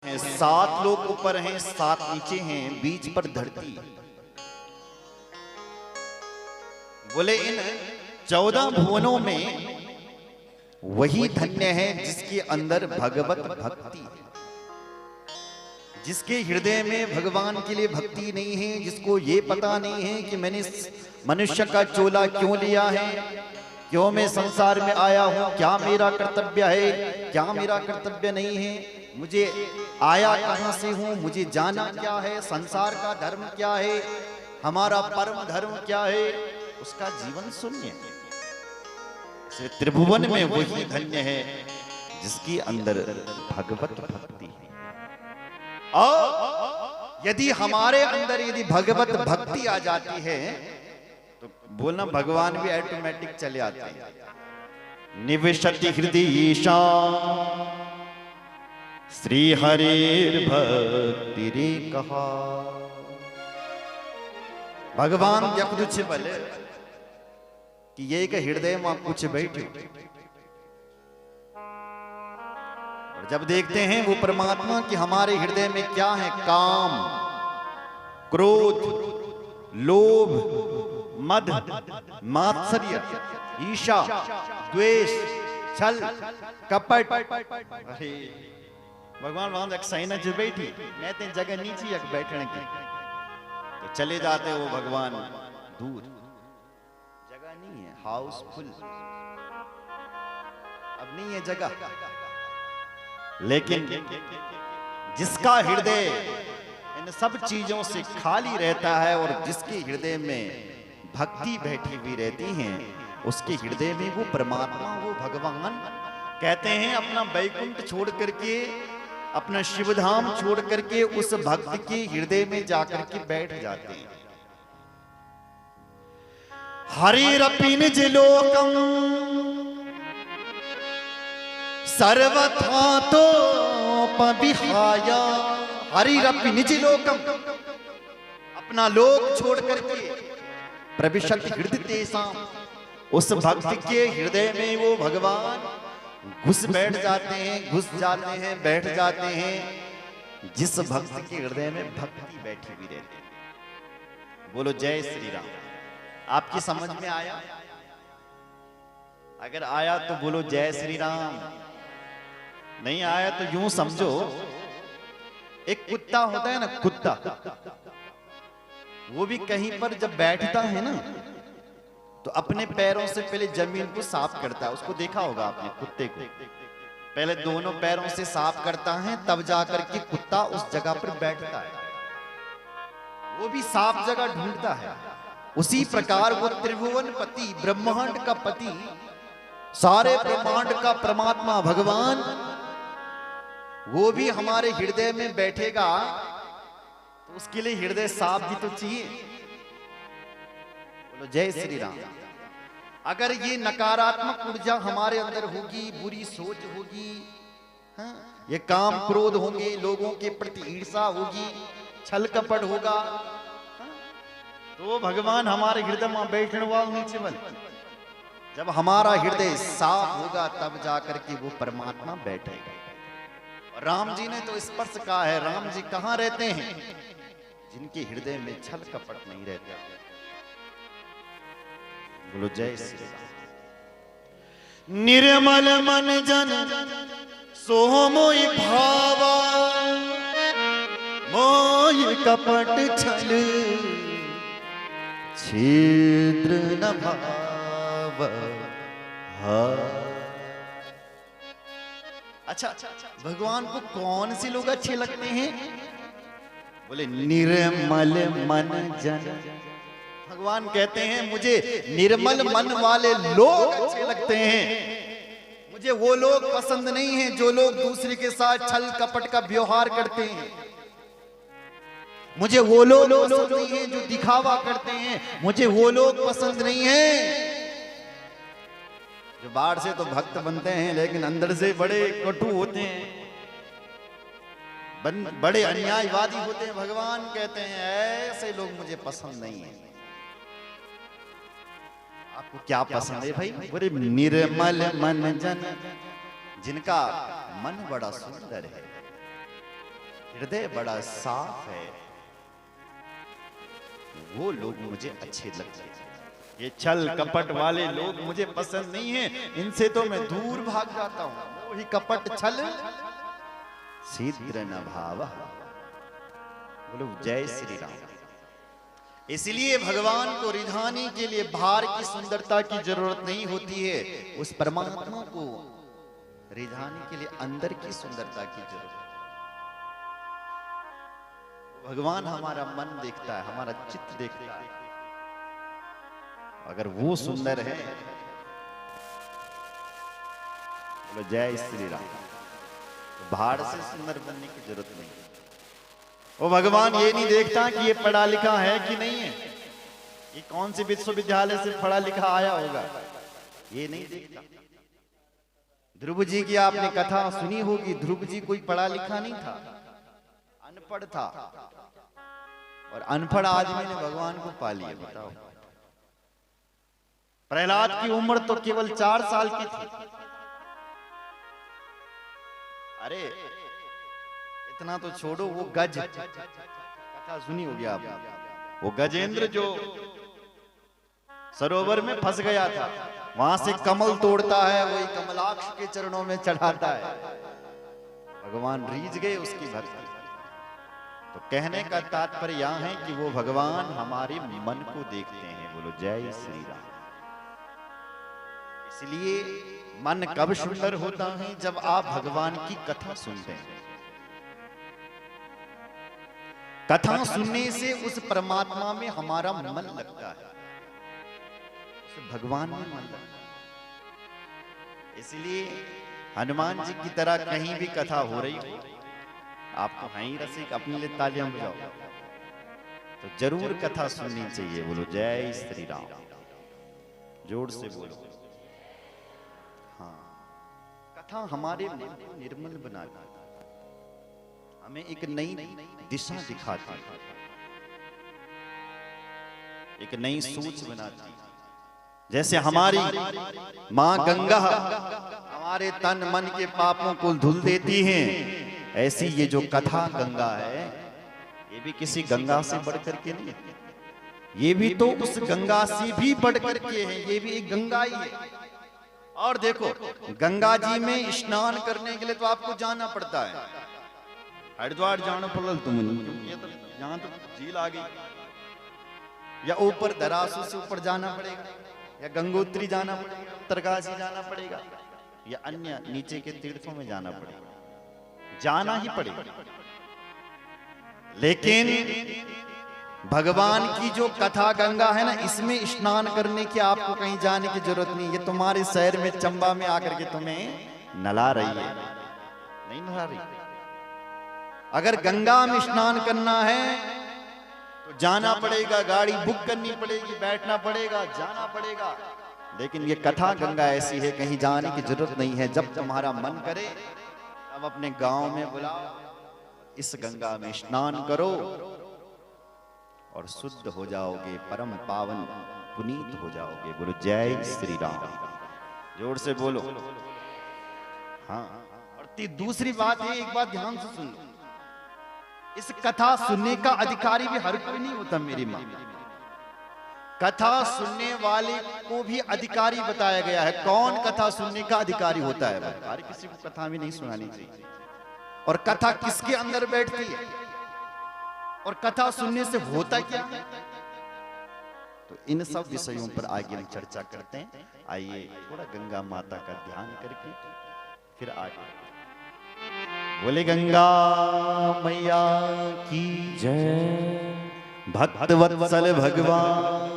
7 लोग ऊपर हैं, 7 नीचे हैं, बीच पर धरती। बोले इन 14 भुवनों में वही धन्य है जिसके अंदर भगवत भक्ति है, जिसके हृदय में भगवान के लिए भक्ति नहीं है, जिसको ये पता नहीं है कि मैंने मनुष्य का चोला क्यों लिया है, क्यों मैं संसार में आया हूं, क्या मेरा कर्तव्य है, क्या मेरा कर्तव्य नहीं है, मुझे आया कहां से हूं, मुझे जाना क्या है, संसार का धर्म क्या है, हमारा परम धर्म क्या है, उसका जीवन शून्य है। त्रिभुवन में वही धन्य है जिसके अंदर भगवत भक्ति है। और यदि हमारे अंदर यदि भगवत भक्ति आ जाती है तो बोलना भगवान भी ऑटोमेटिक चले आते हैं। निविशति हृदयेशा श्री हरिर भक्ति रे कहा। भगवान जब कुछ बोले कि ये के हृदय में कुछ बैठे, और जब देखते हैं वो परमात्मा कि हमारे हृदय में क्या है, काम, क्रोध, लोभ, मद, मात्सर्य, ईर्ष्या, द्वेष, छल, कपट। अरे भगवान वहां एक सैना जो बैठी, मैं ते जगह नीचे एक बैठने की, तो चले जाते वो भगवान दूर, जगह नहीं है, हाउसफुल, अब नहीं है जगह। लेकिन जिसका हृदय इन सब चीजों से खाली रहता है और जिसके हृदय में भक्ति बैठी हुई रहती है, उसके हृदय में वो परमात्मा, वो भगवान कहते हैं अपना वैकुंठ छोड़ करके, अपना शिवधाम छोड़ करके उस भक्त के हृदय में जाकर के बैठ जाते हैं। हरिरपि निज लोकम सर्वथा तो पविहाया। हरिरपि निज लोकम, अपना लोक छोड़ करके प्रविशत हृदय तेसाम, उस भक्त के हृदय में वो भगवान घुस बैठ जाते हैं, घुस जाते हैं, बैठ जाते हैं जिस भक्त के हृदय में भक्ति बैठी हुई रहती है। बोलो जय श्री राम। आपकी समझ में आया? अगर आया तो बोलो जय श्री राम, नहीं आया तो यूं समझो, एक कुत्ता होता है ना, कुत्ता, वो भी कहीं पर जब बैठता है ना तो अपने पैरों से पहले जमीन को साफ करता है। उसको देखा होगा आपने, कुत्ते को पहले दोनों पैरों से साफ करता है, तब जाकर के कुत्ता उस जगह पर बैठता है, वो भी साफ जगह ढूंढता है। उसी प्रकार वो त्रिभुवन पति, ब्रह्मांड का पति, सारे ब्रह्मांड का परमात्मा भगवान, वो भी हमारे हृदय में बैठेगा तो उसके लिए हृदय साफ भी तो चाहिए। बोलो जय श्री राम। अगर ये नकारात्मक ऊर्जा हमारे अंदर होगी, बुरी सोच होगी, हाँ, ये काम क्रोध होंगे, लोगों के प्रति ईर्ष्या होगी, छल कपट होगा, तो भगवान हमारे हृदय में बैठने वाला नीचे बन। जब हमारा हृदय साफ होगा तब जाकर के वो परमात्मा बैठेगा। राम जी ने तो स्पर्श कहा है, राम जी कहां रहते हैं? जिनके हृदय में छल कपट नहीं रहता। बोलो जय श्री राम। निर्मल मन जन सो मोहि भावा, मोहि कपट छल छिद्र न भाव। अच्छा, भगवान को कौन से लोग अच्छे लगते हैं? बोले निर्मल मन जन। भगवान कहते हैं मुझे निर्मल मन वाले लोग अच्छे लगते हैं, मुझे वो लोग पसंद नहीं हैं जो लोग दूसरे के साथ छल कपट का व्यवहार करते हैं, मुझे वो लोग पसंद नहीं हैं जो दिखावा करते हैं, मुझे वो लोग पसंद नहीं हैं जो बाहर से तो भक्त बनते हैं लेकिन अंदर से बड़े कटु होते हैं, बड़े अन्यायवादी होते हैं। भगवान कहते हैं ऐसे लोग मुझे पसंद नहीं है। आपको क्या पसंद है भाई? बोले निर्मल मन जन, जिनका मन बड़ा सुंदर है, हृदय बड़ा साफ है, वो लोग मुझे अच्छे लगते हैं। ये छल कपट वाले लोग मुझे पसंद नहीं है, इनसे तो मैं दूर भाग जाता हूं। वही कपट छल शीघ्र न भाव। बोलो जय श्री राम। इसलिए भगवान को रिझाने के लिए बाहर की सुंदरता की जरूरत नहीं होती है, उस परमात्मा को रिझाने के लिए अंदर की सुंदरता की जरूरत है। भगवान हमारा मन देखता है, हमारा चित्त देखता है। अगर वो सुंदर है, बोलो जय श्री राम, तो बाहर से सुंदर बनने की जरूरत नहीं। वो भगवान ये नहीं देखता कि ये पढ़ा लिखा है कि नहीं है, ये कौन से विश्वविद्यालय से पढ़ा लिखा आया होगा, ये नहीं देखता। ध्रुव जी की आपने कथा सुनी होगी। ध्रुव जी कोई पढ़ा लिखा नहीं था, अनपढ़ था, और अनपढ़ आदमी ने भगवान को पा लिया। बताओ, प्रहलाद की उम्र तो केवल 4 साल की थी। अरे इतना तो छोड़ो, वो गज, कथा सुनी होगी आप, वो गजेंद्र जो सरोवर में फंस गया था, वहां से कमल तोड़ता है, वही कमलाक्ष के चरणों में चढ़ाता है। भगवान रीझ गए उसकी भक्ति। तो कहने का तात्पर्य यहां है कि वो भगवान हमारे मन को देखते हैं। बोलो जय श्री राम। इसलिए मन कब सुंदर होता है? जब आप भगवान की कथा सुनते हैं। कथा सुनने से उस परमात्मा में हमारा मन लगता है, उस भगवान में मन लगता है। इसलिए हनुमान जी की तरह कहीं भी कथा हो रही हो, आप तो हैं ही रसिक, अपने लिए तालियां बजाओ, तो जरूर कथा सुननी चाहिए। बोलो जय श्री राम, जोर से बोलो। हाँ, कथा हमारे मन को निर्मल बनाती है, हमें एक नई दिशा दिखाती है, एक नई सोच बनाती है। जैसे हमारी माँ गंगा हमारे तन मन के पापों को धुल देती है, ऐसी ये जो कथा गंगा है, ये भी किसी गंगा से बढ़कर के नहीं, ये भी तो उस गंगा से भी बढ़कर के है, ये भी एक गंगा ही है। और देखो, गंगा जी में स्नान करने के लिए तो आपको जाना पड़ता है, हरिद्वार जाना पड़ल तुम, ये तो यहाँ तो झील आ गई, या ऊपर दरासू से ऊपर जाना पड़ेगा, या गंगोत्री जाना पड़ेगा, उत्तरकाशी जाना पड़ेगा, या अन्य नीचे के तीर्थों में जाना पड़ेगा, जाना ही पड़ेगा। लेकिन भगवान की जो कथा गंगा है ना, इसमें स्नान करने की आपको कहीं जाने की जरूरत नहीं। ये तुम्हारे शहर में चंबा में आकर के तुम्हें नला रही है, नहीं नला रही। अगर गंगा में स्नान करना है तो जाना पड़ेगा, गाड़ी बुक करनी पड़ेगी, बैठना पड़ेगा, जाना पड़ेगा। लेकिन ये कथा गंगा ऐसी है, कहीं जाने की जरूरत नहीं है। जब तुम्हारा मन करे तब अपने गांव में बुलाओ, इस गंगा में स्नान करो और शुद्ध हो जाओगे, परम पावन पुनीत हो जाओगे। बोलो जय श्री राम, जोर से बोलो। हाँ, और दूसरी बात है, एक बात ध्यान से सुन लो, इस कथा सुनने का अधिकारी भी हर कोई नहीं होता मेरी मां। कथा सुनने वाले को भी अधिकारी बताया गया है। कौन कथा सुनने का अधिकारी होता है? हर किसी को कथा भी नहीं सुनानी चाहिए। और कथा किसके अंदर बैठती है, और कथा सुनने से होता क्या है, तो इन सब विषयों पर आगे हम चर्चा करते हैं। आइए थोड़ा गंगा माता का ध्यान करके फिर आगे। बोले गंगा मैया की जय। भक्त वत्सल भगवान